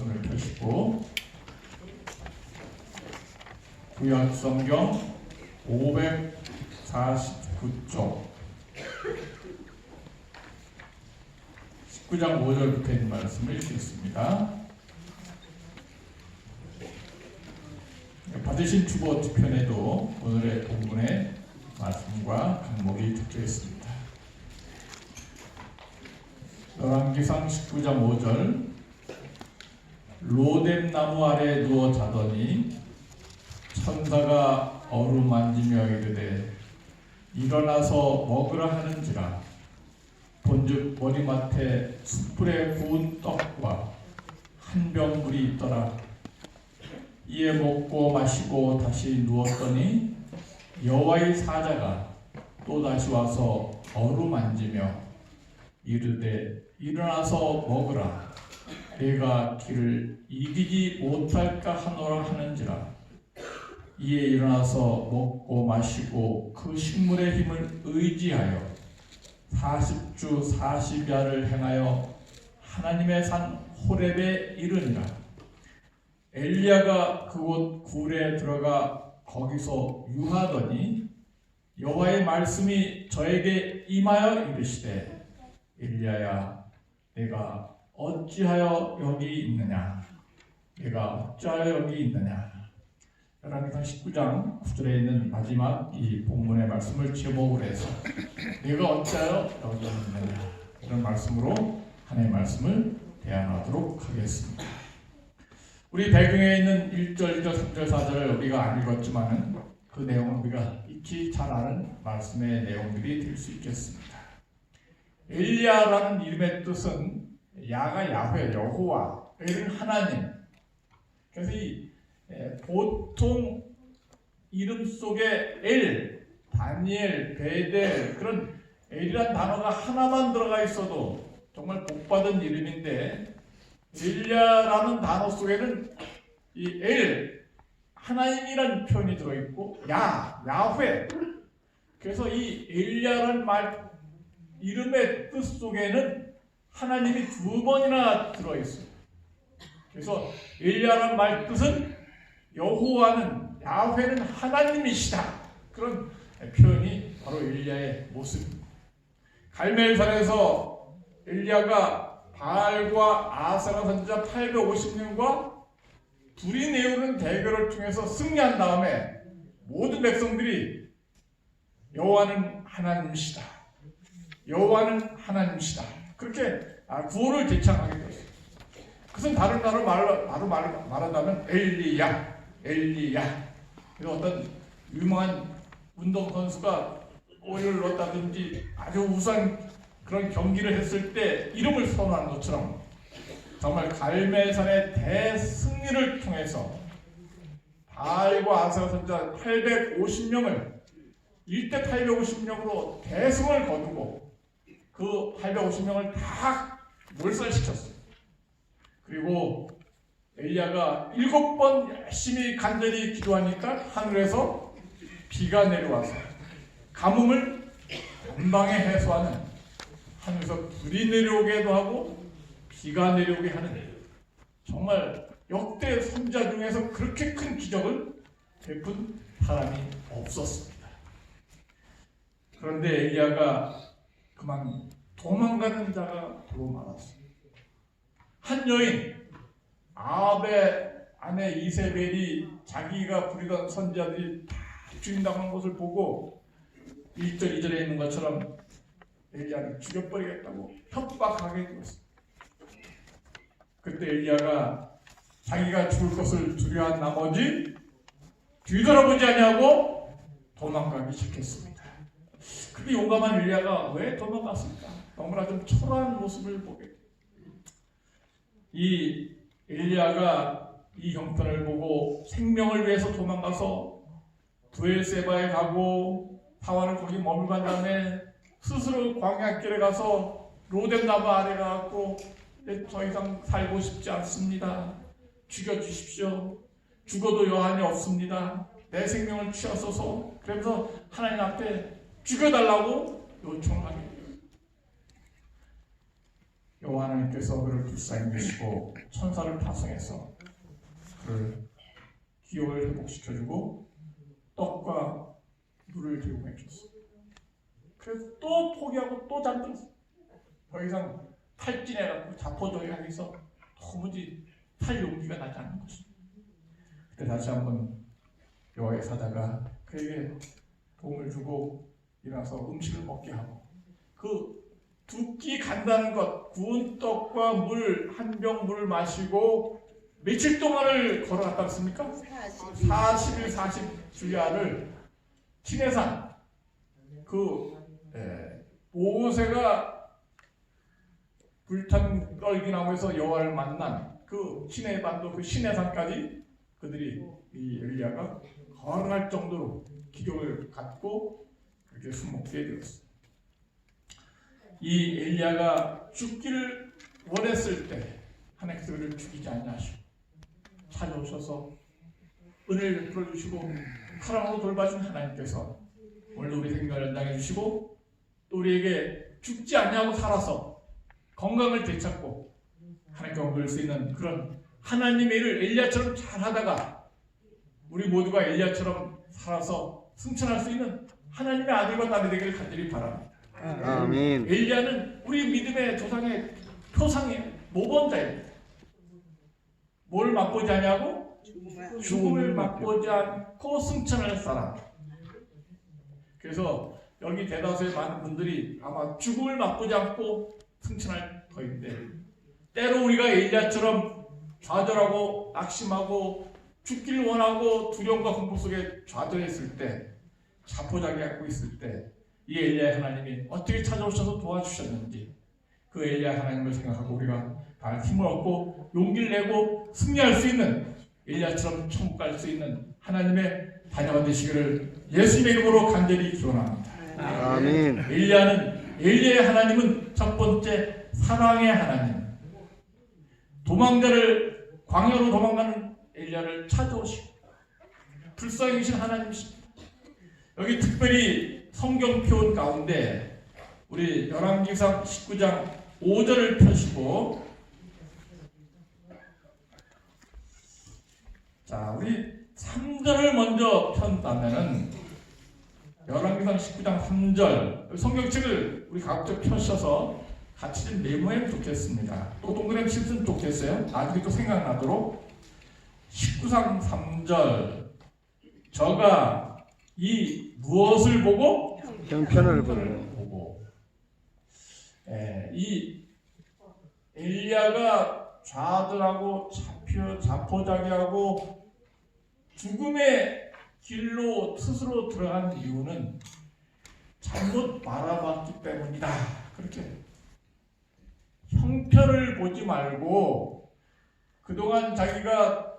손을 펴시고 구약성경 549쪽 19장 5절부터 있는 말씀을 읽겠습니다. 받으신 주보 뒤편에도 오늘의 본문의 말씀과 강목이 적혀 있습니다. 열왕기상 19장 5절 로뎀나무 아래 누워 자더니 천사가 어루만지며 이르되 일어나서 먹으라 하는지라 본즉 머리맡에 숯불에 구운 떡과 한 병 물이 있더라. 이에 먹고 마시고 다시 누웠더니 여호와의 사자가 또 다시 와서 어루만지며 이르되 일어나서 먹으라. 내가 길을 이기지 못할까 하노라 하는지라. 이에 일어나서 먹고 마시고 그 식물의 힘을 의지하여 40주 40야를 행하여 하나님의 산 호렙에 이르니라. 엘리야가 그곳 굴에 들어가 거기서 유하더니 여호와의 말씀이 저에게 임하여 이르시되 엘리야야 내가 어찌하여 여기 있느냐. 내가 어찌하여 여기 있느냐. 열왕기상 19장 9절에 있는 마지막 이 본문의 말씀을 제목으로 해서 내가 어찌하여 여기 있느냐 이런 말씀으로 하나님의 말씀을 대안하도록 하겠습니다. 우리 배경에 있는 1절, 2절, 3절, 4절을 우리가 안 읽었지만은 그 내용을 우리가 익히 잘 아는 말씀의 내용들이 될 수 있겠습니다. 엘리야라는 이름의 뜻은 야가 야훼, 여호와, 엘은 하나님. 그래서 이 보통 이름 속에 엘, 다니엘, 베델 그런 엘이란 단어가 하나만 들어가 있어도 정말 복받은 이름인데 엘리야라는 단어 속에는 이 엘, 하나님이라는 표현이 들어있고 야훼. 그래서 이 엘리야라는 말 이름의 뜻 속에는 하나님이 두 번이나 들어있어요. 그래서 엘리야라는 말 뜻은 여호와는 야훼는 하나님이시다. 그런 표현이 바로 엘리야의 모습입니다. 갈멜산에서 엘리야가 바알과 아사가 선지자 850명과 둘이 내우는 대결을 통해서 승리한 다음에 모든 백성들이 여호와는 하나님이시다. 여호와는 하나님이시다. 그렇게 구호를 제창하게 되었어요. 그것은 다른 나로 말한다면 엘리야. 그래서 어떤 유명한 운동선수가 골을 넣었다든지 아주 우수한 그런 경기를 했을 때 이름을 선언하는 것처럼 정말 갈멜산의 대승리를 통해서 바알과 아사가 선지자 850명을 1대 850명으로 대승을 거두고 그 850명을 다 몰살시켰어요. 그리고 엘리야가 7번 열심히 간절히 기도하니까 하늘에서 비가 내려와서 가뭄을 단방에 해소하는, 하늘에서 불이 내려오게도 하고 비가 내려오게 하는 정말 역대 선지자 중에서 그렇게 큰 기적을 베푼 사람이 없었습니다. 그런데 엘리야가 그만 도망가는 자가 더러 많았습니다. 한 여인 아합의 아내 이세벨이 자기가 부리던 선지자들이 다 죽인당한 것을 보고 1절 2절에 있는 것처럼 엘리야를 죽여버리겠다고 협박하게 되었습니다. 그때 엘리야가 자기가 죽을 것을 두려워한 나머지 뒤돌아보지 아니하고 도망가기 시작했습니다. 그런데 용감한 엘리야가 왜 도망갔을까? 너무나 좀 초라한 모습을 보게 됩니다. 이 엘리야가 이 형편을 보고 생명을 위해서 도망가서 브엘세바에 가고 사활을 거기 머물고 한 다음에 스스로 광야길에 가서 로뎀나무 아래 가고 더 이상 살고 싶지 않습니다. 죽여주십시오. 죽어도 여한이 없습니다. 내 생명을 취하소서. 그러면서 하나님 앞에 죽여달라고 요청하게 돼요. 여호와 하나님께서 그를 불쌍히 여기시고 천사를 파송해서 그를 기업을 회복시켜주고 떡과 물을 들고 해줬어. 그래서 또 포기하고 또 잠들었어. 더 이상 탈진해갖고 자포자기하면서 도무지 탈 용기가 나지 않는 것입니다. 그때 다시 한번 여호와의 사자가 그에게 도움을 주고 일어나서 음식을 먹게 하고 그 두 끼 간다는 것, 구운 떡과 물 한 병 물을 마시고 며칠 동안을 걸어갔다 왔습니까? 40일 40주야를 시내산 모세가 불탄 떨기나무에서 여호와를 만난 그 시내 반도 그 시내산까지 그들이 이 엘리야가 걸어갈 정도로 기력을 갖고 그렇게 숨먹게 되었습니다. 이 엘리야가 죽기를 원했을 때 하나님께서 그를 죽이지 아니하시고 찾아오셔서 은혜를 베풀어 주시고 사랑으로 돌봐준 하나님께서 오늘 우리 생명을 연장해 주시고 또 우리에게 죽지 아니하고 살아서 건강을 되찾고 하나님께 얻을 수 있는 그런 하나님의 일을 엘리야처럼 잘하다가 우리 모두가 엘리야처럼 살아서 승천할 수 있는 하나님의 아들과 딸이 되기를 간절히 바랍니다. 아멘. 엘리야는 우리 믿음의 조상의 표상의 모범자입니다. 뭘 맛보지 않냐고? 죽음을 맛보지 않고 승천할 사람. 그래서 여기 대다수의 많은 분들이 아마 죽음을 맛보지 않고 승천할 터인데 때로 우리가 엘리야처럼 좌절하고 낙심하고 죽기를 원하고 두려움과 공포 속에 좌절했을 때 자포자기하고 있을 때 이 엘리야 하나님이 어떻게 찾아오셔서 도와주셨는지 그 엘리야 하나님을 생각하고 우리가 다 힘을 얻고 용기를 내고 승리할 수 있는 엘리야처럼 천국 갈 수 있는 하나님의 자녀가 되시기를 예수님의 이름으로 간절히 기원합니다. 아멘. 엘리야의 하나님은 첫 번째 사랑의 하나님, 도망자를 광야로 도망가는 엘리야를 찾아오시고 불쌍히 계신 하나님이십니다. 여기 특별히 성경 표현 가운데 우리 열왕기상 19장 5절을 펴시고 자 우리 3절을 먼저 편다면은 열왕기상 19장 3절 성경책을 우리 각자 펴셔서 같이 좀 메모하면 좋겠습니다. 또 동그라미 씹으면 좋겠어요. 나중에 또 생각나도록 19장 3절 저가 이 무엇을 보고? 형편을 보고. 이 엘리야가 좌절하고 자포자기하고 죽음의 길로 스스로 들어간 이유는 잘못 바라봤기 때문이다. 그렇게 형편을 보지 말고 그동안 자기가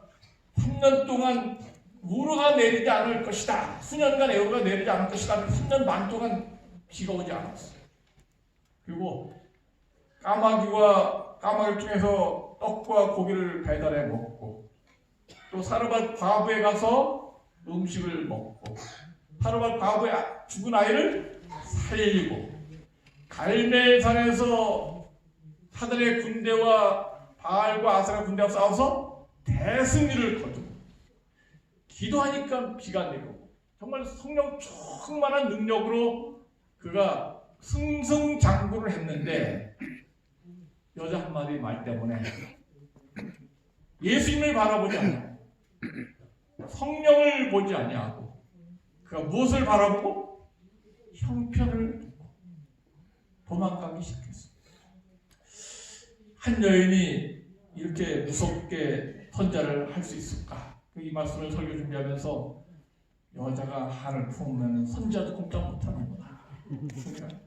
3년 동안 우르가 내리지 않을 것이다. 수년간 애우가 내리지 않을 것이다. 3년 반 동안 비가 오지 않았어요. 그리고 까마귀를 통해서 떡과 고기를 배달해 먹고 또 사르밧 과부에 가서 음식을 먹고 사르밧 과부의 죽은 아이를 살리고 갈멜산에서 하늘의 군대와 바알과 아세라 군대와 싸워서 대승리를 거두고 기도하니까 비가 내리고 정말 성령 충만한 능력으로 그가 승승장구를 했는데 여자 한마디 말 때문에 예수님을 바라보지 않냐 성령을 보지 아니하고 그가 무엇을 바라보고 형편을 보고 도망가기 시작했습니다. 한 여인이 이렇게 무섭게 선자를 할 수 있을까? 이 말씀을 설교 준비하면서 여자가 한을 품으면 선지자도 꼼짝 못하는구나.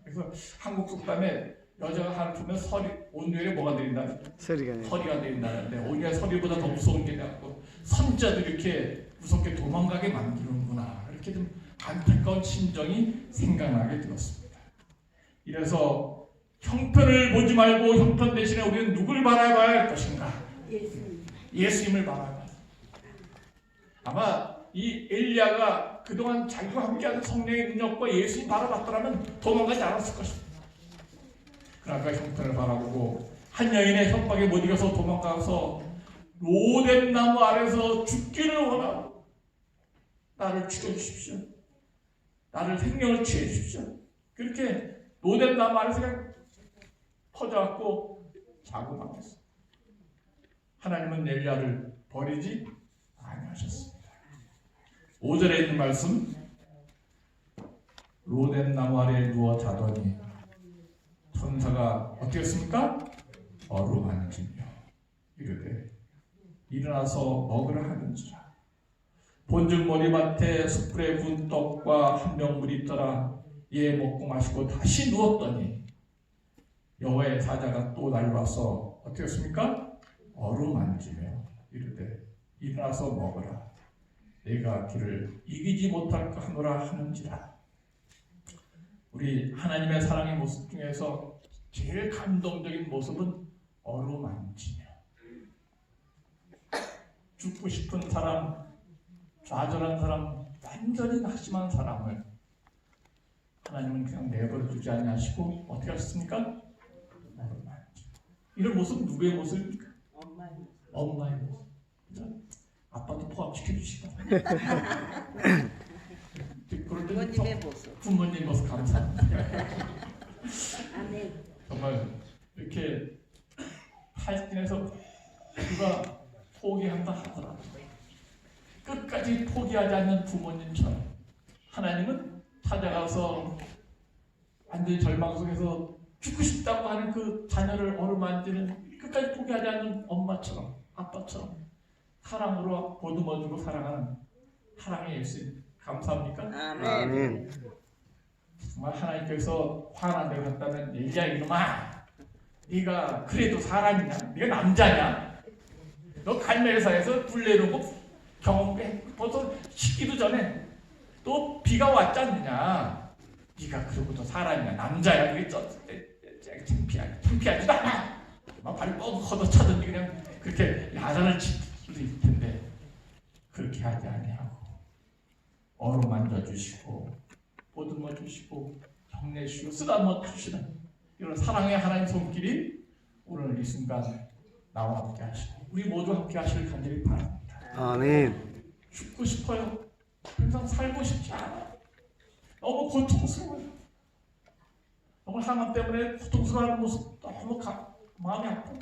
그래서 한국 속담에 여자가 한을 품으면 온유에 뭐가 내린다? 서리가 내린다는데 오히려 서리보다 더 무서운 게 나고 선지자도 이렇게 무섭게 도망가게 만드는구나. 이렇게 좀 안타까운 심정이 생각나게 되었습니다. 이래서 형편을 보지 말고 형편 대신에 우리는 누굴 바라봐야 할 것인가? 예수님을 바라봐야. 아마 이 엘리야가 그동안 자기와 함께하는 성령의 능력과 예수님 바라봤더라면 도망가지 않았을 것입니다. 그러니까 형편을 바라보고 한 여인의 협박에 못 이겨서 도망가서 로뎀 나무 아래서 죽기를 원하고 나를 죽여주십시오. 나를 생명을 취해 주십시오. 그렇게 로뎀 나무 아래서 그냥 퍼져갖고 자고 말았어. 하나님은 엘리야를 버리지 아니하셨습니다. 5절에 있는 말씀, 로뎀 나무 아래에 누워 자더니 천사가 어떻게 했습니까? 어루만지며 이르되 일어나서 먹으라 하는지라. 본즉 머리맡에 숯불에 구운 떡과 한 병 물이 있더라. 이에 먹고 마시고 다시 누웠더니 여호와의 사자가 또 날라와서 어떻게 했습니까? 어루만지며 이르되 일어나서 먹으라. 내가 그를 이기지 못할까 하노라 하는지라. 우리 하나님의 사랑의 모습 중에서 제일 감동적인 모습은 어루만지며, 죽고 싶은 사람, 좌절한 사람, 완전히 낙심한 사람을 하나님은 그냥 내버려 두지 아니하시고 어떻게 하셨습니까? 어루만지며. 이런 모습은 누구의 모습입니까? 엄마의 모습. 그죠? 아빠도 포함시켜주시고. 부모님의 모습. 부모님 모습 감사합니다. 아멘. 정말 이렇게 팔estin에서 누가 포기한다 하더라도 끝까지 포기하지 않는 부모님처럼 하나님은 찾아가서 완전히 절망 속에서 죽고 싶다고 하는 그 자녀를 어루만지는 끝까지 포기하지 않는 엄마처럼 아빠처럼 사랑으로 보듬어주고 사랑하는 사랑의 예수님 감사합니까? 아멘. 정말 하나님께서 화난 데가 갔다면 엘리야 이놈아, 네가 그래도 사람이냐? 네가 남자냐? 너 갈멜사에서 불 내려오고 경험해 벌써 식기도 전에 또 비가 왔지 않느냐? 네가 그러고도 사람이냐? 남자야? 그게 창피하지도 않아. 막 발을 뻗어 걷어차든지 그냥 그렇게 야단을 칠 수도 있을 텐데 그렇게 하지 아니하고 어루만져 주시고 보듬어 주시고 격려 주시고 쓰다듬어 주시는 이런 사랑의 하나님 손길이 오늘 이 순간 나와 함께 하시고 우리 모두 함께 하시길 간절히 바랍니다. 아멘. 죽고 싶어요. 항상 살고 싶지 않아요. 너무 고통스러워요. 정말 하나님 때문에 고통스러워하는 모습 너무 마음이 아프고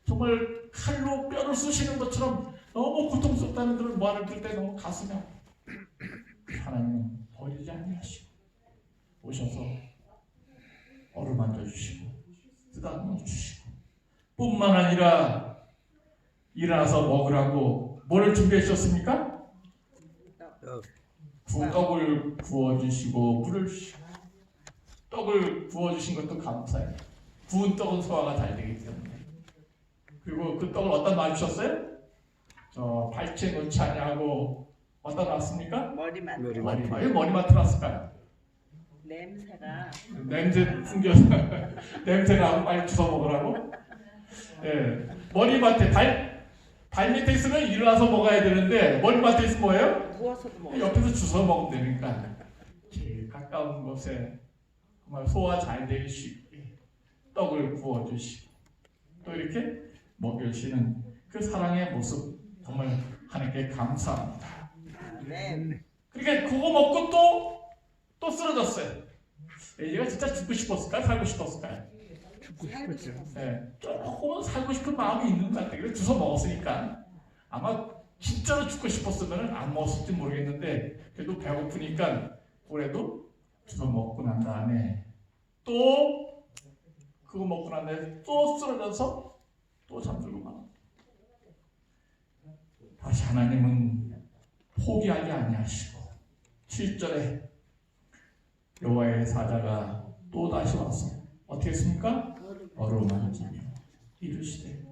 정말 칼로 뼈를 쑤시는 것처럼 너무 고통스럽다는 그런 말을 들을 때 너무 가슴이 아프고 하나님은 버리지 아니하시고 오셔서 어루만져 주시고 쓰다듬어 주시고 뿐만 아니라 일어나서 먹으라고 뭐를 준비해 주셨습니까? 떡을 구워 주시고 물을 주시고 떡을 구워 주신 것도 감사해요. 구운 떡은 소화가 잘 되기 때문에. 그리고 그 떡을 어디다 놔주셨어요? 저 발치에 놓지 아니하고 어디다 놨습니까? 머리맡. 왜 머리맡에 놨을까요? 냄새가. 냄새 풍겨서 냄새가 나면 빨리 주워 먹으라고? 예. 머리맡에 발 밑에 있으면 일어나서 먹어야 되는데 머리맡에 있으면 뭐예요? 누워서도 먹어. 옆에서 주워 먹으면 되니까 제일 가까운 곳에 정말 소화 잘 되기 쉽게 떡을 구워주시고 또 이렇게 먹여주시는 그 사랑의 모습 정말 하나님께 감사합니다. 아멘. 그러니까 그거 먹고 또 쓰러졌어요. 얘가 진짜 죽고 싶었을까요? 살고 싶었을까요? 죽고 싶었죠. 네, 조금은 살고 싶은 마음이 있는 것 같아요. 주워 먹었으니까 아마 진짜로 죽고 싶었으면 안 먹었을지 모르겠는데 그래도 배고프니까 그래도 주워 먹고 난 다음에 또 그거 먹고 난 다음에 또 쓰러져서 또 잠들고 막 다시 하나님은 포기하지 아니하시고 7절에 여호와의 사자가 또 다시 와서 어떻게 했습니까? 어루만지며 이르시되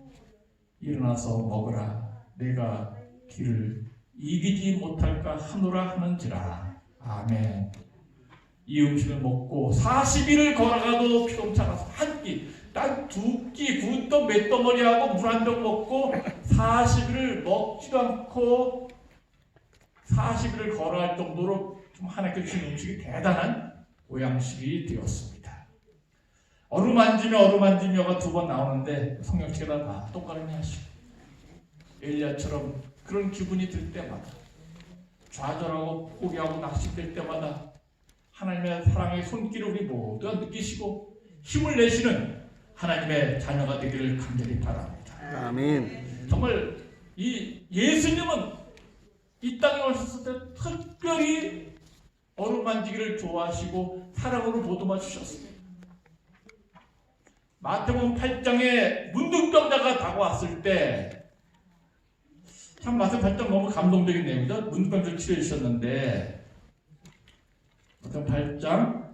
일어나서 먹으라. 내가 길을 이기지 못할까 하노라 하는지라. 아멘. 이 음식을 먹고 40일을 걸어가도 피곤치 않아서 한 끼, 딱 두 끼 구운 떡 몇 덩어리하고 물 한 병 먹고 40일을 먹지도 않고 40일을 걸어갈 정도로 좀 하나님께 주신 음식이 대단한 보양식이 되었습니다. 어루만지며가 두 번 나오는데 성경책에다 다 똑바로 하시고 엘리야처럼 그런 기분이 들 때마다 좌절하고 포기하고 낙심될 때마다 하나님의 사랑의 손길을 우리 모두가 느끼시고 힘을 내시는 하나님의 자녀가 되기를 간절히 바랍니다. 아멘. 정말 이 예수님은 이 땅에 오셨을 때 특별히 어루만지기를 좋아하시고 사랑으로 보듬어 주셨습니다. 마태복음 8장에 문둥병자가 다가왔을 때 참 마태복음 8장 너무 감동적인 내용이죠. 문둥병자를 치료해 주셨는데 마태복음 8장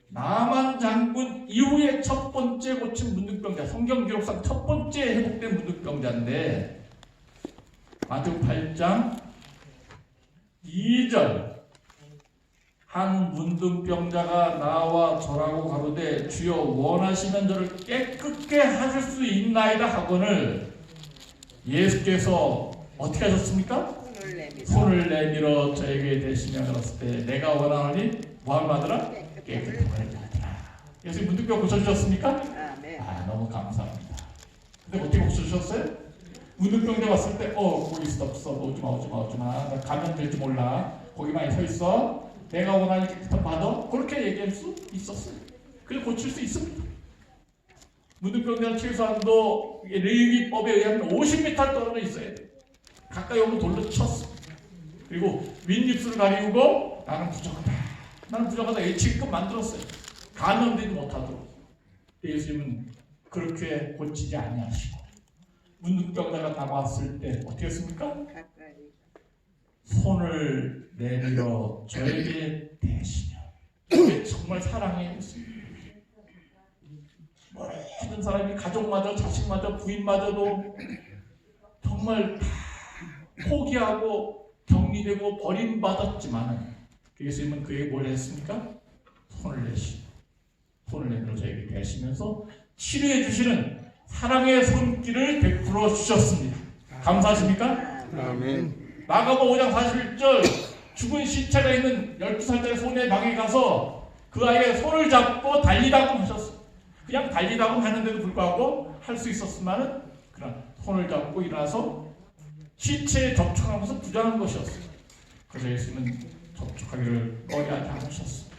나만 장군 이후에 첫 번째 고친 문둥병자, 성경 기록상 첫 번째 회복된 문둥병자인데 마태복음 8장 2절 한 문둥병자가 나와 절하고 가로되 주여 원하시면 저를 깨끗게 하실 수 있나이다 하거늘 예수께서 어떻게 하셨습니까? 손을 내밀어 저에게 대시며 그랬을 때 내가 원하노니 뭐하노라? 깨끗하게 하리라. 예수님 문둥병 고쳐주셨습니까? 너무 감사합니다. 근데 어떻게 고쳐주셨어요? 문둥병자 왔을 때 거기 있어 오지마 나 감염될지 몰라 거기만 서 있어 내가 원하는 깨끗한 받아 그렇게 얘기할 수 있었어요. 그래서 고칠 수 있습니다. 문둥병자는 최소한도 레위기법에 의하면 50m 떨어져 있어야 돼. 가까이 오면 돌로 쳤어. 그리고 윗입술을 가리우고 나는 부족하다 예치급 만들었어요. 감염되지 못하도록. 예수님은 그렇게 고치지 아니하시고 문둥병자가 다가왔을 때 어떻게 했습니까? 손을 내밀어 저에게 대시며 그게 정말 사랑의 모습입니다. 모든 사람이 가족마저 자식마저 부인마저도 정말 다 포기하고 격리되고 버림받았지만 예수님은 그에게 뭘 했습니까? 손을 내밀어 저에게 대시면서 치료해 주시는 사랑의 손길을 베풀어 주셨습니다. 감사하십니까? 아멘. 마가복음 5장 41절 죽은 시체가 있는 12살짜리 소녀의 방에 가서 그 아이의 손을 잡고 달리다고 하셨어요. 그냥 달리다고 하는데도 불구하고 할 수 있었지만은 그냥 손을 잡고 일어나서 시체에 접촉하면서 부정한 것이었어요. 그래서 예수님은 접촉하기를 꺼려하지 않으셨습니다.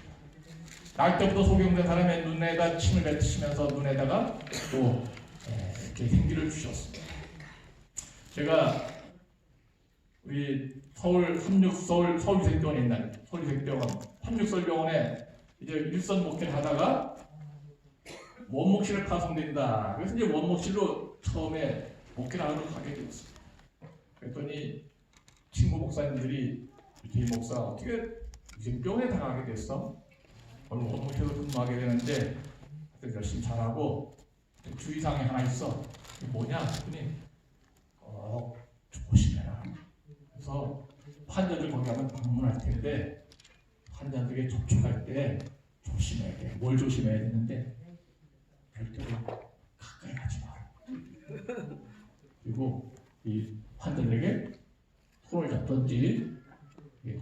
날 때부터 소경된 사람의 눈에다 침을 뱉으시면서 눈에다가 또 이렇게 생기를 주셨습니다. 제가 우리 서울위생병원에 있는 서울위생병원 삼육설병원에 이제 일선 목회를 하다가 원목실을 파송된다. 그래서 이제 원목실로 처음에 목회를 하러 가게 되었습니다. 그랬더니 친구 목사님들이 이 목사 어떻게 위생병원에 당하게 됐어? 오늘 원목실로 근무하게 되는데 열심히 잘하고 주의사항이 하나 있어. 이게 뭐냐? 그랬더니 조심해라. 그래서 환자들 거기 가면 방문할 텐데 환자들에게 접촉할 때 조심해야 돼. 뭘 조심해야 되는데 절대로 가까이 가지 마라. 그리고 이 환자들에게 손을 잡든지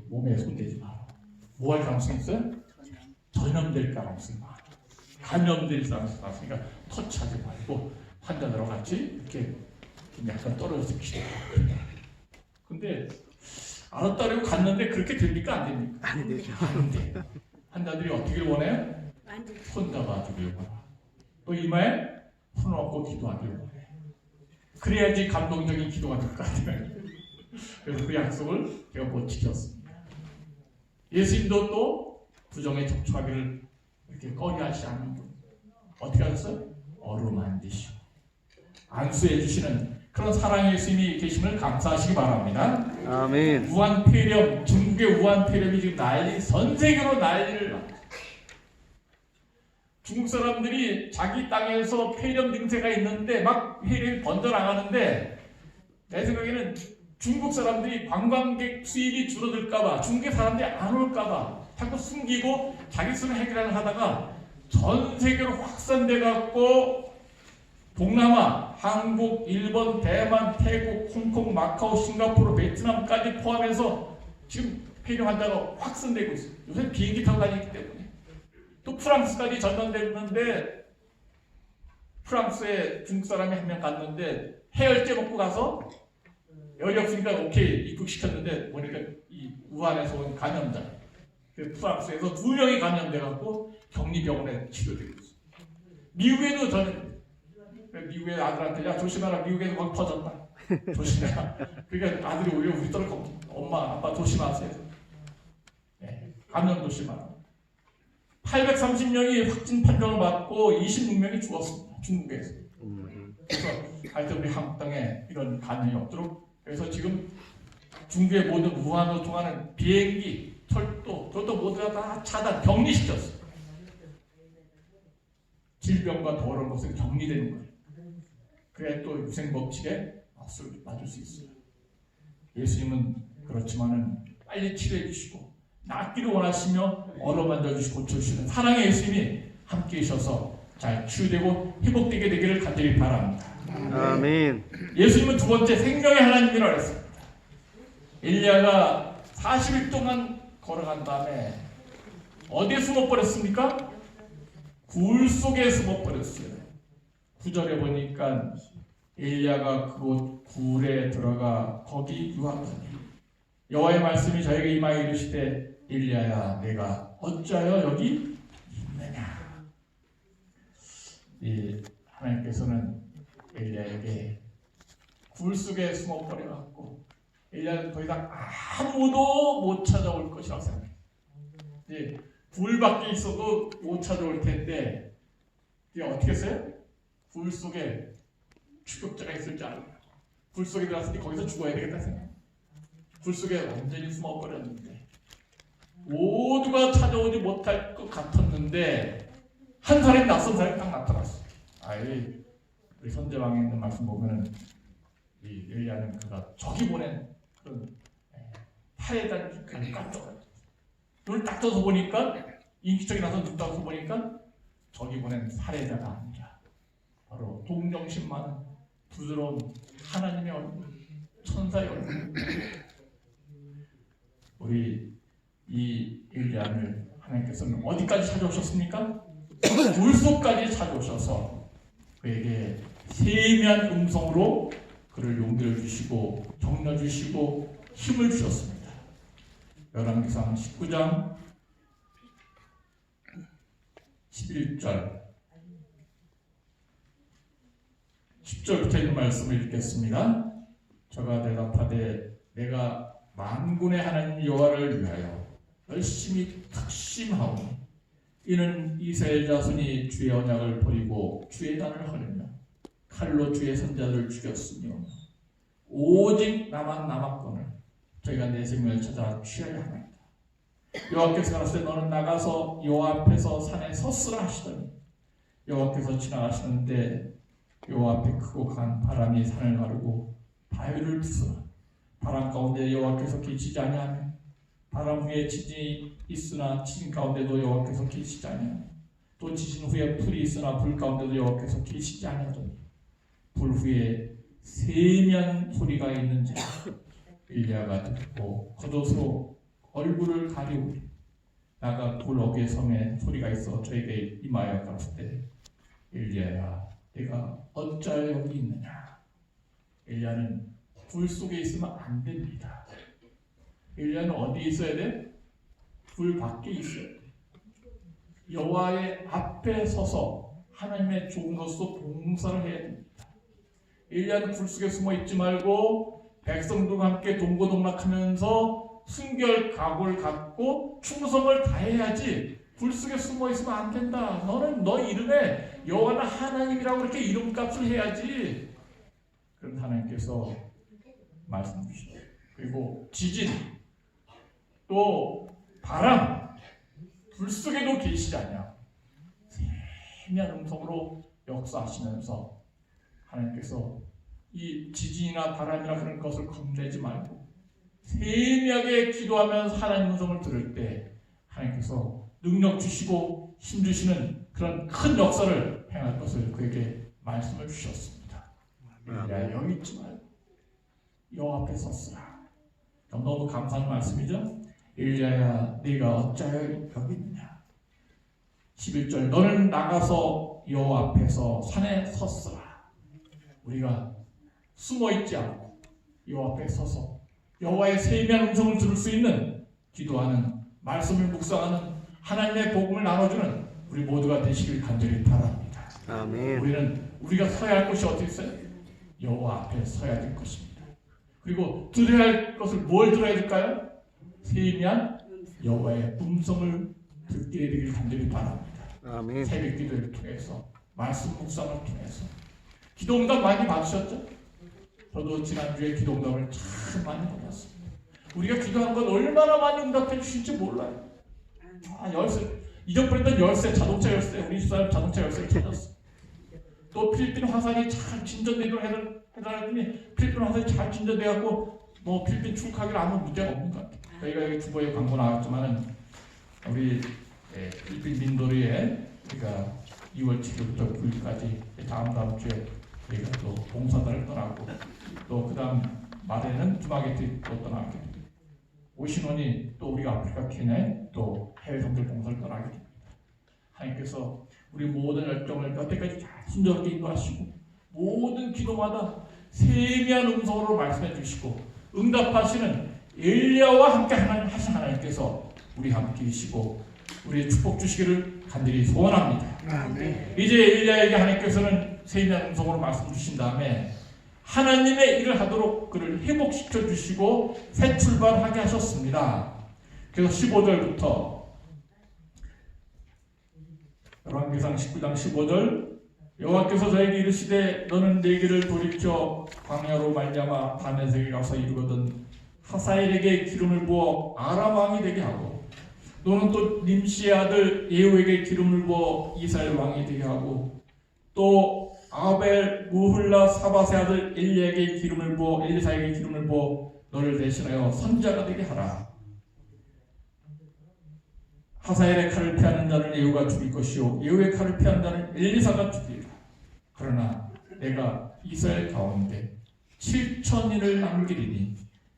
몸에 손대지 마라. 뭐 할 가능성이 있어요? 전염될 가능성이 많아. 감염될 가능성이 많으니까 터치하지 말고 환자들하고 같이 이렇게 약간 떨어져서 기도하고. 근데 알았다고 갔는데 그렇게 됩니까? 안 됩니까? 안 되죠. 안 돼. 환자들이 어떻게 원해요? 손 잡아주길 원해. 또 이마에 손을 얹고 기도하길 원해. 그래야지 감동적인 기도가 될 것 같아요. 그래서 그 약속을 제가 못 지켰습니다. 예수님도 또 부정에 접촉하기를 이렇게 꺼려하지 않는 분. 어떻게 하셨어요? 어루만지시고 안수해 주시는 그런 사랑의 예수님이 계심을 감사하시기 바랍니다. 아멘. 우한 폐렴, 중국의 우한 폐렴이 지금 전 세계로 난리를 납니다. 중국 사람들이 자기 땅에서 폐렴 증세가 있는데 막 폐렴이 번져나가는데 내 생각에는 중국 사람들이 관광객 수입이 줄어들까봐 중국의 사람들이 안 올까봐 자꾸 숨기고 자기 수는 해결을 하다가 전 세계로 확산돼갖고 동남아, 한국, 일본, 대만, 태국, 홍콩, 마카오, 싱가포르, 베트남까지 포함해서 지금 폐렴 환자가 확산되고 있어요. 요새 비행기 타고 다니기 때문에 또 프랑스까지 전달됐는데 프랑스에 중국 사람이 한 명 갔는데 해열제 먹고 가서 열이 없으니까 오케이 입국시켰는데 보니까 이 우한에서 온 감염자 그 프랑스에서 2명이 감염돼갖고 격리병원에 치료되고 있어요. 미국에도 저는 미국의 아들한테 야 조심해라 미국에도 막 퍼졌다 조심해라. 그러니까 아들이 오히려 우리 딸을 엄마 아빠 조심하세요. 네, 감염 조심하라. 830명이 확진 판정을 받고 26명이 죽었습니다. 중국에서. 그래서 하여튼 우리 한국 땅에 이런 감염이 없도록 그래서 지금 중국의 모든 우한으로 통하는 비행기, 철도, 저도 모두가 다 차단, 격리시켰어요. 질병과 더러운 것은 격리되는 거예요. 그래야 또 유생법칙에 맞을 수 있어요. 예수님은 그렇지만은 빨리 치료해 주시고 낫기를 원하시며 어루만져 주시고 고쳐주시는 사랑의 예수님이 함께 계셔서 잘 치유되고 회복되게 되기를 간절히 바랍니다. 아멘. 예수님은 두 번째 생명의 하나님이라고 했습니다. 엘리야가 40일 동안 걸어간 다음에 어디에 숨어버렸습니까? 굴 속에 숨어버렸어요. 9절에 보니까 엘리야가 그곳 굴에 들어가 거기 유하더니 여호와의 말씀이 저에게 임하여 이르시되 엘리야야 내가 어찌하여 여기 있느냐. 이 하나님께서는 엘리야에게 굴 속에 숨어버려갖고 엘리야는 더 이상 아무도 못 찾아올 것이라고 생각해요. 이제 굴 밖에 있어도 못 찾아올 텐데 이게 어떻게 했어요? 굴 속에 추격자가 있을 줄 알아요. 굴 속에 들어갔으니 거기서 죽어야 되겠다 생각해요. 굴 속에 완전히 숨어버렸는데 모두가 찾아오지 못할 것 같았는데 한 사람이 낯선 사람이 딱 나타났어. 아이 우리 선제방에 있는 말씀 보면은 이 엘리야는 그가 적이 보낸 그런 파에단 깜짝 놀랐어. 눈을 딱 떠서 보니까 인기척이 나서 눈 떠서 보니까 적이 보낸 살해자가 아니라 바로 동정심 많은 부드러운 하나님의 얼굴, 천사의 얼굴. 우리 이 엘리야를 하나님께서는 어디까지 찾아오셨습니까? 물속까지 찾아오셔서 그에게 세미한 음성으로 그를 용기를 주시고 격려 주시고 힘을 주셨습니다. 열왕기상 19장 11절 10절부터 있는 말씀을 읽겠습니다. 저가 대답하되 내가 만군의 하나님 여호와를 위하여 열심히 특심하오니 이는 이스라엘 자손이 주의 언약을 버리고 주의 단을 허르며 칼로 주의 선자들을 죽였으며 오직 나만 남았거늘 저희가 내 생명을 찾아 취하려 합니다. 여호와께서 가라사대 너는 나가서 여호와 앞에서 산에 섰으라 하시더니 여호와께서 지나가시는데 여호와 앞에 크고 강한 바람이 산을 가르고 바위를 부수라. 바람 가운데 여호와께서 계시지 아니하며 바람 후에 지진이 있으나 지진 가운데도 여호와께서 계시지 아니하며 또 지진 후에 풀이 있으나 불 가운데도 여호와께서 계시지 아니하더니 불 후에 세미한 소리가 있는지 엘리야가 듣고 겉옷으로 얼굴을 가리우니 나가 돌 어귀에 섬에 소리가 있어 저에게 임하여 가라사대 엘리야야 내가 어찌하여 여기 있느냐. 엘리야는 불 속에 있으면 안 됩니다. 엘리야는 어디에 있어야 돼? 불 밖에 있어야 돼. 여호와의 앞에 서서 하나님의 좋은 것으로 봉사를 해야 됩니다. 엘리야는 불 속에 숨어 있지 말고 백성들과 함께 동고동락하면서 순결 각오를 갖고 충성을 다해야지 불 속에 숨어 있으면 안 된다. 너는 너 이름에 여호와는 하나님이라고 이렇게 이름값을 해야지. 그럼 하나님께서 말씀 주시죠. 그리고 지진 또 바람 불 속에도 계시지 않냐. 세미한 음성으로 역사하시면서 하나님께서 이 지진이나 바람이나 그런 것을 겁내지 말고 세미하게 기도하면서 하나님 음성을 들을 때 하나님께서 능력 주시고 힘 주시는 그런 큰 역사를 행할 것을 그에게 말씀을 주셨습니다. 엘리야 여기 있지 말고 여호와 앞에 섰으라. 너무 감사한 말씀이죠. 엘리야야 네가 어찌하여 여기 있느냐. 11절 너는 나가서 여호와 앞에서 산에 섰으라. 우리가 숨어있지 않고 여호와 앞에 서서 여호와의 세미한 음성을 들을 수 있는 기도하는 말씀을 묵상하는 하나님의 복음을 나눠주는 우리 모두가 되시길 간절히 바랍니다. 아멘. 우리는 우리가 서야 할 곳이 어디 있어요? 여호와 앞에 서야 될 것입니다. 그리고 들어야 할 것을 뭘 들어야 될까요? 세미한 여호와의 음성을 듣게 되길 간절히 바랍니다. 아멘. 새벽 기도를 통해서 말씀 묵상을 통해서 기도응답 많이 받으셨죠? 저도 지난주에 기도응답을 참 많이 받았습니다. 우리가 기도한 건 얼마나 많이 응답해 주실지 몰라요. 열쇠 잊어버렸던 열쇠, 자동차 열쇠, 우리 집사람 자동차 열쇠를 찾았어. 또 필리핀 화산이 잘 진전되도록 해달라더니 필리핀 화산이 잘 진전돼갖고 뭐 필리핀 출국하기는 아무 문제가 없는 것 같아요. 저희가 여기 주보에 광고 나왔지만은 우리 필리핀 민도리에 우리가 2월 7일부터 9일까지 다음 주에 저희가 또 봉사단을 떠나고 또 그 다음 말에는 주마게티 또 떠나게 됩니다. 오신원이 또 우리가 아프리카 케냐에 또 해외 선교 봉사를 떠나게 됩니다. 하나님께서 우리 모든 열정을 여태까지 잘 순조롭게 인도하시고 모든 기도마다 세미한 음성으로 말씀해 주시고 응답하시는 엘리야와 함께 하신 하나님께서 우리 함께 계시고 우리의 축복 주시기를 간절히 소원합니다. 아멘. 이제 엘리야에게 하나님께서는 세미한 음성으로 말씀 주신 다음에 하나님의 일을 하도록 그를 회복시켜 주시고 새 출발하게 하셨습니다. 그래서 15절부터 열왕기상 19장 15절 여호와께서 저에게 이르시되 너는 내 길을 돌이켜 광야로 말미암아 다메섹에 가서 이르거든 하사엘에게 기름을 부어 아람 왕이 되게 하고 너는 또 nim시의 아들 예후에게 기름을 부어 이스라엘 왕이 되게 하고 또 아벨 무훌라 사밧의 아들 엘리야에게 기름을 부어 엘리사에게 기름을 부어 너를 대신하여 선지자가 되게 하라. 하사엘의 칼을 피하는 자는 예후가 죽일 것이요 예후의 칼을 피하는 자는 엘리사가 죽이리라. 그러나 내가 이스라엘 가운데 7,000인을 남기리니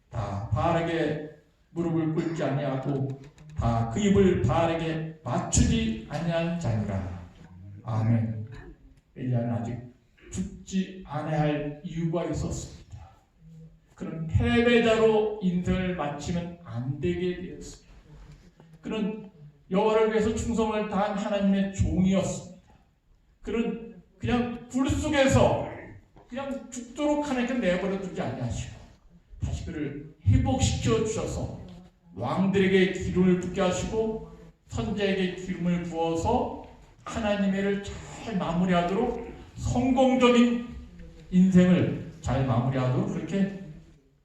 다 바알에게 무릎을 꿇지 아니하고 다 그 입을 바알에게 맞추지 아니한 자니라. 아멘. 엘리야는 아직 죽지 않아야 할 이유가 있었습니다. 그는 패배자로 인생을 마치면 안 되게 되었습니다. 그는 여호와를 위해서 충성을 다한 하나님의 종이었습니다. 그는 그냥 불 속에서 그냥 죽도록 하나님께 내버려 두지 아니하시고 다시 그를 회복시켜 주셔서 왕들에게 기름을 붓게 하시고 선지자에게 기름을 부어서 하나님의 일을 잘 마무리하도록 성공적인 인생을 잘 마무리하도록 그렇게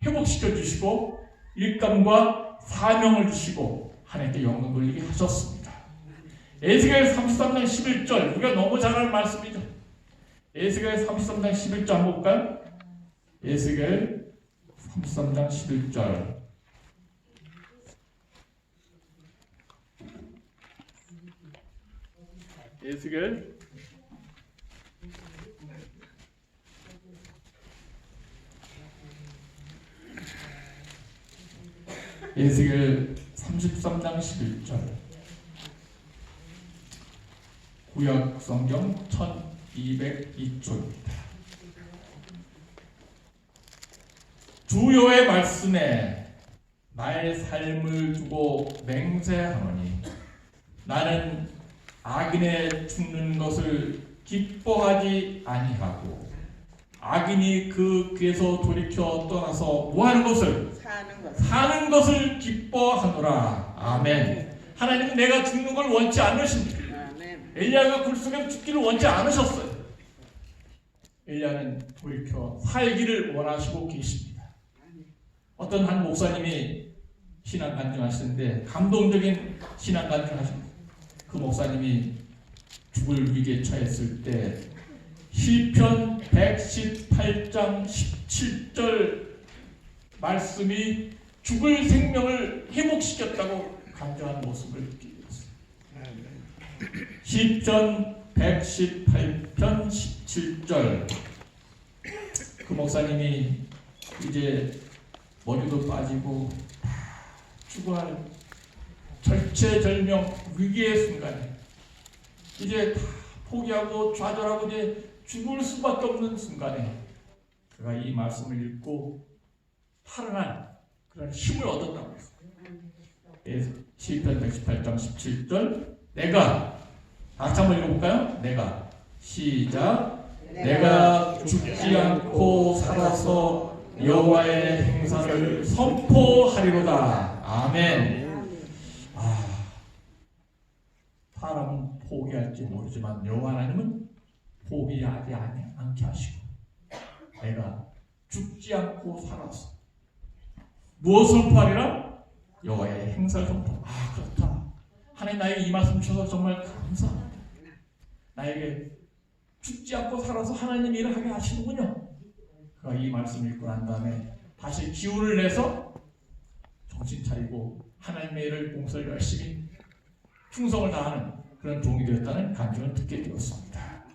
회복시켜 주시고 일감과 사명을 주시고 하나님께 영광 돌리게 하셨습니다. 에스겔 33장 11절 우리가 너무 잘 아는 말씀이죠. 에스겔 33장 11절 한번 볼까요? 에스겔 33장 11절 에스겔 33장 11절 구약 성경 1202초입니다. 주여의 말씀에 나의 삶을 두고 맹세하노니 나는 악인의 죽는 것을 기뻐하지 아니하고 악인이 그 길에서 돌이켜 떠나서 뭐하는 것을? 사는 것을 기뻐하노라. 아멘. 하나님은 내가 죽는 걸 원치 않으십니다. 엘리야가 굴 속에서 죽기를 원치 않으셨어요. 엘리야는 돌이켜 살기를 원하시고 계십니다. 어떤 한 목사님이 신앙 간증하시는데 감동적인 신앙 간증하십니다. 그 목사님이 죽을 위기에 처했을 때 시편 118장 17절 말씀이 죽을 생명을 회복시켰다고 간증하는 모습을 느끼게 됐습니다. 시편 118편 17절 그 목사님이 이제 머리도 빠지고 죽어야 할 절체절명 위기의 순간에 이제 다 포기하고 좌절하고 이제 죽을 수밖에 없는 순간에 그가 이 말씀을 읽고 살아난 그런 힘을 얻었다고 했어요. 시편 118장 17절 내가 다시 한번 읽어볼까요? 내가 시작 내가 죽지 않고 살아서 여호와의 행사를 선포하리로다. 아멘. 사람은 포기할지 모르지만 여호와 하나님은 포기하지 않게 하시고 내가 죽지 않고 살아서 무엇을 선포하리라? 여호와의 행사를 선포. 그렇다. 하나님 나에게 이 말씀 주셔서 정말 감사합니다. 나에게 죽지 않고 살아서 하나님 일을 하게 하시는군요. 그가 이 말씀을 읽고 난 다음에 다시 기운을 내서 정신 차리고 하나님의 일을 봉사를 열심히 충성을 다하는 그런 종이 되었다는 간증을 듣게 되었습니다.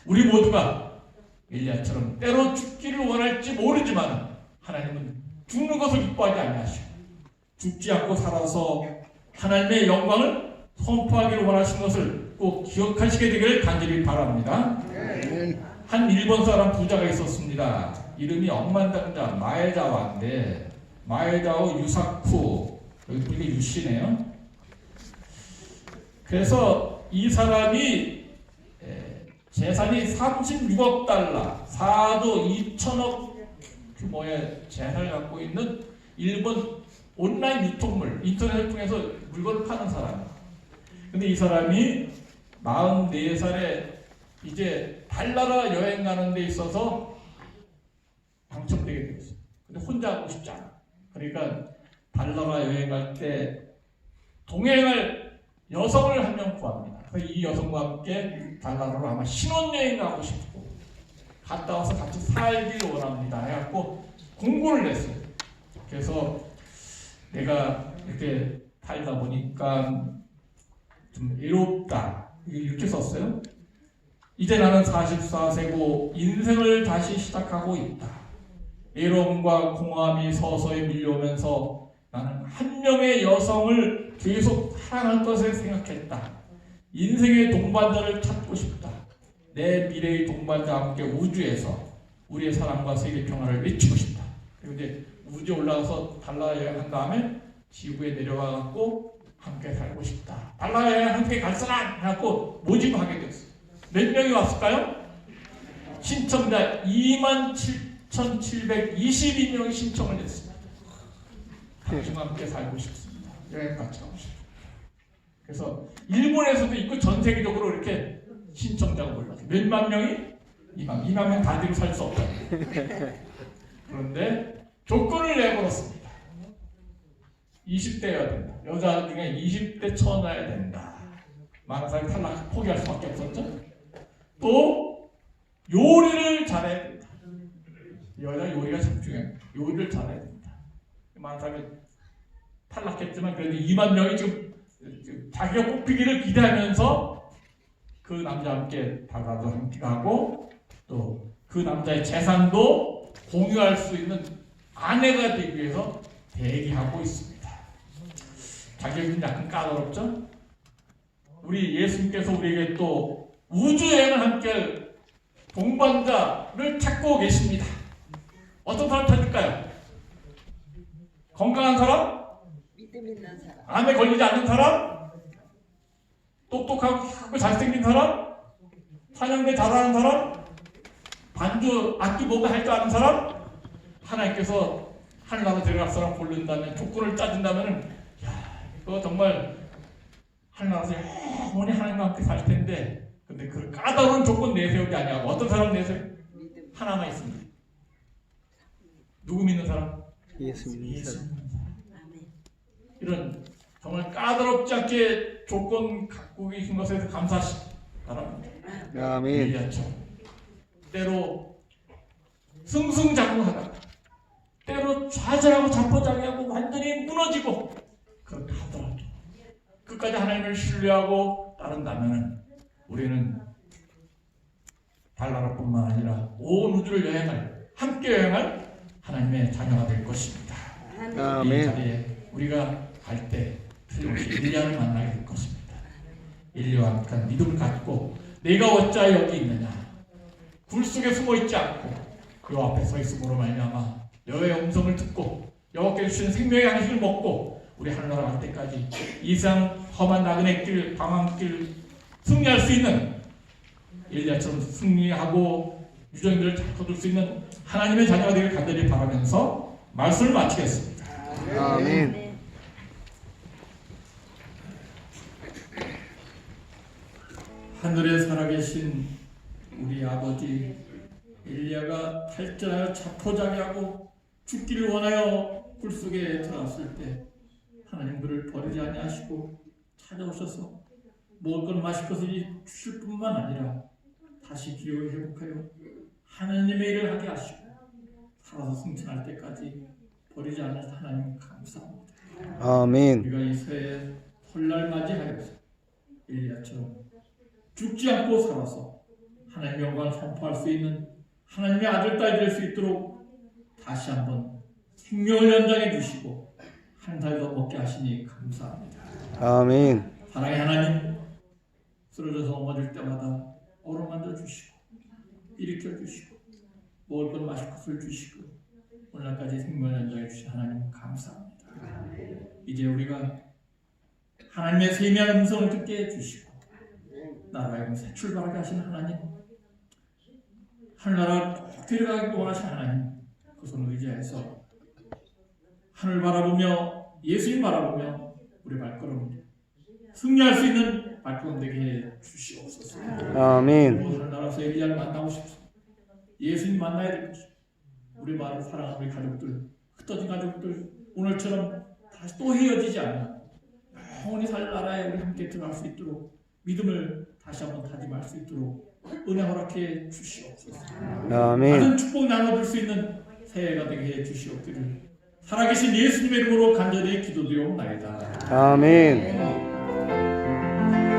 우리 모두가 엘리야처럼 때로 죽기를 원할지 모르지만 하나님은 죽는 것을 기뻐하지 아니하시고 죽지 않고 살아서 하나님의 영광을 선포하기를 원하시는 것을 꼭 기억하시게 되기를 간절히 바랍니다. 한 일본 사람 부자가 있었습니다. 이름이 억만장자 마에자와인데 마에자오 유사쿠 여기 이게 유씨네요. 그래서 이 사람이 재산이 36억 달러 4조 2천억 규모의 재산을 갖고 있는 일본 온라인 유통물 인터넷을 통해서 물건을 파는 사람. 근데 이 사람이 44살에 이제 달나라 여행 가는 데 있어서 당첨되게 되었어요. 근데 혼자 하고 싶지 않아. 그러니까 달나라 여행 갈 때 동행할 여성을 한 명 구합니다. 그래서 이 여성과 함께 달나라로 아마 신혼여행 가고 싶고 갔다 와서 같이 살기를 원합니다. 해갖고 공고를 냈어요. 그래서 내가 이렇게 살다 보니까 좀 외롭다. 이렇게 썼어요. 이제 나는 44세고 인생을 다시 시작하고 있다. 외로움과 공허함이 서서히 밀려오면서 나는 한 명의 여성을 계속 사랑할 것을 생각했다. 인생의 동반자를 찾고 싶다. 내 미래의 동반자와 함께 우주에서 우리의 사랑과 세계 평화를 외치고 싶다. 그리고 이제 우주에 올라가서 달나라 여행한 다음에 지구에 내려와갖고 함께 살고 싶다. 달나라 여행 함께 갈 사람 해갖고 모집하게 됐어요. 몇 명이 왔을까요? 신청자 27,722명이 신청을 했습니다. 당신과 함께 살고 싶습니다. 여행 같이 가고 싶습니다. 그래서 일본에서도 있고 전 세계적으로 이렇게 신청자가 몰랐어요. 몇만 명이? 2만 명 다 들고 살 수 없다. 그런데 조건을 내걸었습니다. 20대여야 된다. 여자 중에 20대 처녀야 된다. 많은 사람이 탈락 포기할 수밖에 없었죠. 또 요리를 잘해야 된다. 여자 요리가 참 중요해요. 요리를 잘해야 된다. 많은 사람이 탈락했지만 그래도 2만 명이 지금 자기가 뽑히기를 기대하면서 그 남자와 함께 달라도 함께 가고 또 그 남자의 재산도 공유할 수 있는 아내가 되기 위해서 대기하고 있습니다. 자격이 좀 약간 까다롭죠? 우리 예수님께서 우리에게 또 우주여행을 함께 동반자를 찾고 계십니다. 어떤 사람 찾을까요? 건강한 사람? 믿음 있는 사람. 암에 걸리지 않는 사람? 똑똑하고 잘생긴 사람? 찬양대 잘하는 사람? 반주 악기 뭐가 할 줄 아는 사람? 하나님께서 하늘나라 데려갈 사람 고른다면 조건을 짜준다면 야 이거 정말 하늘나라에서 영원히 하나님과 함께 살 텐데 근데 그 까다로운 조건 내세우지 아니하고 어떤 사람 내세요? 하나만 있습니다. 누구 믿는 사람? 예수 믿는 사람. 이런 정말 까다롭지 않게 조건 갖고 계신 것에 대해서 감사하시기 바랍니다. 아멘. 엘리야처럼 때로 승승장구하다가 때로 좌절하고 자포자기하고 완전히 무너지고 그렇게 하더라도 끝까지 하나님을 신뢰하고 따른다면 우리는 달나라뿐만 아니라 온 우주를 여행할 함께 여행할 하나님의 자녀가 될 것입니다. 아멘. 이 자리에 우리가 갈 때 틀림없이 엘리야를 만나게 될 것입니다. 엘리야와 함께한 믿음을 갖고 내가 어찌 여기 있느냐 굴 속에 숨어 있지 않고 여호와 앞에 서 있음으로 말미암아 여호와의 음성을 듣고 여호와께서 주신 생명의 양식을 먹고 우리 하늘나라 갈 때까지 이 세상 험한 나그네 길 방황 길 승리할 수 있는 엘리야처럼 승리하고 유정들을 잘 거둘 수 있는 하나님의 자녀가 되길 간절히 바라면서 말씀을 마치겠습니다. 아멘. 하늘에 살아계신 우리 아버지 엘리야가 탈전하여 자포자기하고 죽기를 원하여 굴 속에 들어갔을 때 하나님 그를 버리지 아니하시고 찾아오셔서 먹을 것 마실 것을 주실 뿐만 아니라 다시 기력을 회복하여 하나님의 일을 하게 하시고 살아서 승천할 때까지 버리지 않는 하나님 감사합니다. 아멘. 우리가 이 새해 설날 맞이하여서 엘리야처럼 죽지 않고 살아서 하나님의 영광을 선포할 수 있는 하나님의 아들, 딸 될 수 있도록 다시 한번 생명을 연장해 주시고 한 달 더 먹게 하시니 감사합니다. 아멘. 사랑의 하나님, 쓰러져서 넘어질 때마다 어루만져 주시고 일으켜 주시고 먹을 것 마실 것을 주시고 오늘날까지 생명을 연장해 주신 하나님 감사합니다. 이제 우리가 하나님의 세미한 음성을 듣게 해주시고 나라의 새 출발하게 하신 하나님, 하늘나라 꼭 데려가기 원하신 하나님, 그 손을 의지해서 하늘 바라보며 예수님 바라보며 우리 발걸음 승리할 수 있는 발걸음 되게 해 주시옵소서. 아멘. 하늘나라에서 엘리야를 만나고 싶소. 예수님 만나야 될 것이고 우리 마음 사랑하는 우리 가족들, 흩어진 가족들 오늘처럼 다시 또 헤어지지 않아 영원히 살 나라에 우리 함께 들어갈 수 있도록 믿음을 다시 한번 다짐할 수 있도록 은혜 허락해 주시옵소서. 아멘. 많은 축복 나눠줄 수 있는 새해가 되게 해 주시옵기를 살아계신 예수님의 이름으로 간절히 기도드리옵나이다. 아멘.